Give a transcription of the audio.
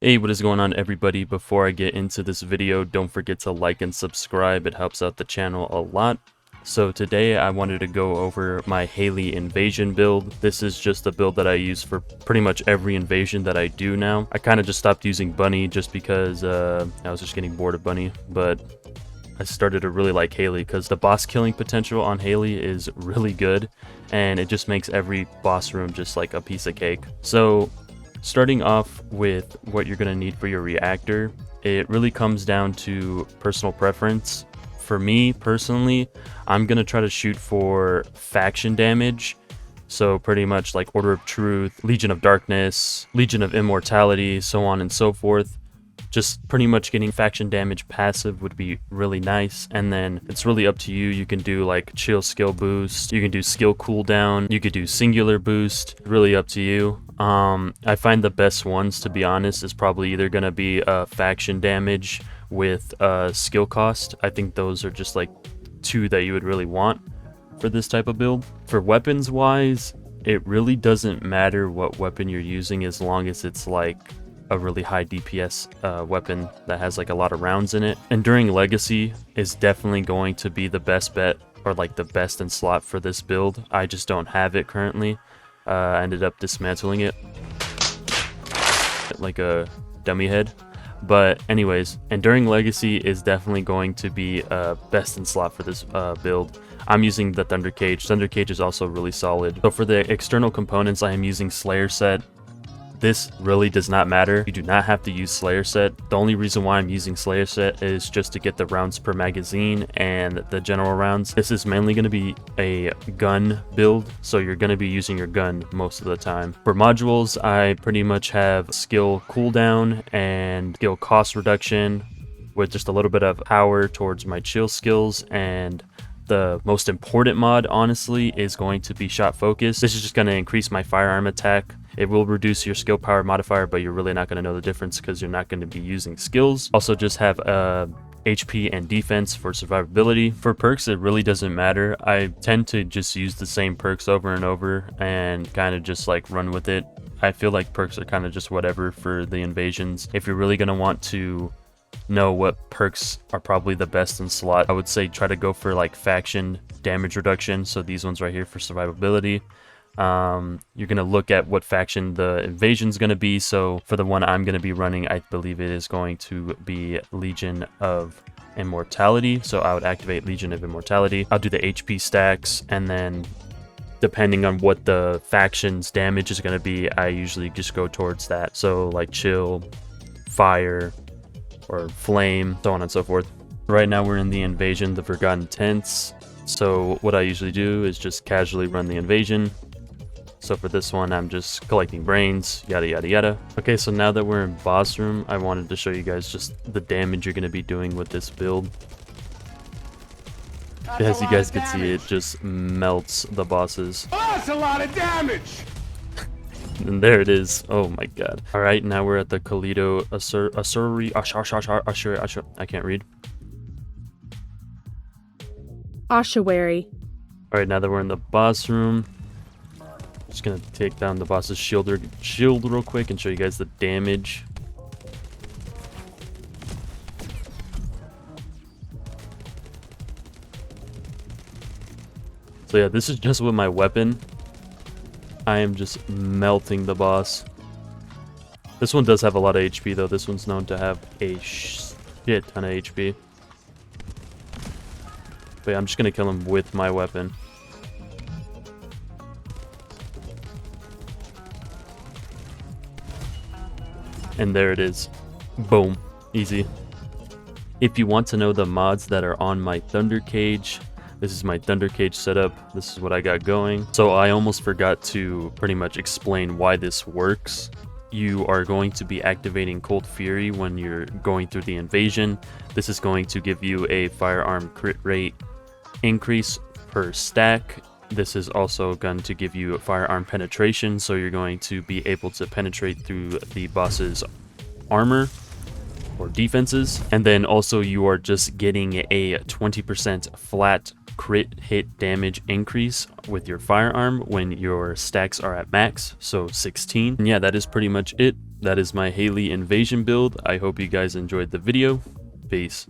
Hey, what is going on everybody? Before I get into this video, don't forget to like and subscribe. It helps out the channel a lot. So today I wanted to go over my Hailey invasion build. This is just a build that I use for pretty much every invasion that I do now. I kind of just stopped using Bunny just because I was just getting bored of Bunny, but I started to really like Hailey because the boss killing potential on Hailey is really good, and it just makes every boss room just like a piece of cake. So starting off with what you're going to need for your reactor, it really comes down to personal preference. For me personally, I'm going to try to shoot for faction damage. So pretty much like Order of Truth, Legion of Darkness, Legion of Immortality, so on and so forth. Just pretty much getting faction damage passive would be really nice, and then it's really up to you. You can do like chill skill boost, you can do skill cooldown, you could do singular boost, really up to you. I find the best ones, to be honest, is probably either going to be faction damage with skill cost. I think those are just like two that you would really want for this type of build. For weapons wise, it really doesn't matter what weapon you're using as long as it's like a really high DPS weapon that has like a lot of rounds in it. Enduring Legacy is definitely going to be the best bet, or like the best in slot for this build. I just don't have it currently. I ended up dismantling it like a dummy head. But anyways, Enduring Legacy is definitely going to be best in slot for this build. I'm using the Thunder Cage. Thunder Cage is also really solid. So for the external components, I am using Slayer Set. This really does not matter. You do not have to use Slayer Set. The only reason why I'm using Slayer Set is just to get the rounds per magazine and the general rounds. This is mainly going to be a gun build, so you're going to be using your gun most of the time. For modules, I pretty much have skill cooldown and skill cost reduction with just a little bit of power towards my chill skills, and the most important mod, honestly, is going to be shot focus. This is just going to increase my firearm attack. It will reduce your skill power modifier, but you're really not going to know the difference because you're not going to be using skills. Also, just have HP and defense for survivability. For perks, it really doesn't matter. I tend to just use the same perks over and over and kind of just like run with it. I feel like perks are kind of just whatever for the invasions. If you're really going to want to know what perks are probably the best in slot, I would say try to go for like faction damage reduction. So these ones right here for survivability. You're going to look at what faction the invasion is going to be. So for the one I'm going to be running, I believe it is going to be Legion of Immortality. So I would activate Legion of Immortality. I'll do the HP stacks, and then depending on what the faction's damage is going to be, I usually just go towards that. So like chill, fire, or flame, so on and so forth. Right now we're in the invasion, the Forgotten Tents. So what I usually do is just casually run the invasion. So for this one, I'm just collecting brains, yada yada yada. Okay, so now that we're in boss room, I wanted to show you guys just the damage you're going to be doing with this build. As you guys can see, it just melts the bosses. Oh, that's a lot of damage! And there it is. Oh my god. Alright, now we're at the Kalido Asuri. I can't read. Ossuary. Alright, now that we're in the boss room, just gonna take down the boss's shield real quick and show you guys the damage. So yeah, this is just with my weapon. I am just melting the boss. This one does have a lot of HP though. This one's known to have a shit ton of HP. But yeah, I'm just gonna kill him with my weapon. And there it is. Boom. Easy. If you want to know the mods that are on my Thunder Cage, this is my Thunder Cage setup. This is what I got going. So I almost forgot to pretty much explain why this works. You are going to be activating Cold Fury when you're going through the invasion. This is going to give you a firearm crit rate increase per stack. This is also going to give you firearm penetration, so you're going to be able to penetrate through the boss's armor or defenses. And then also you are just getting a 20% flat crit hit damage increase with your firearm when your stacks are at max, so 16. And yeah, that is pretty much it. that is my Hailey invasion build. I hope you guys enjoyed the video. Peace.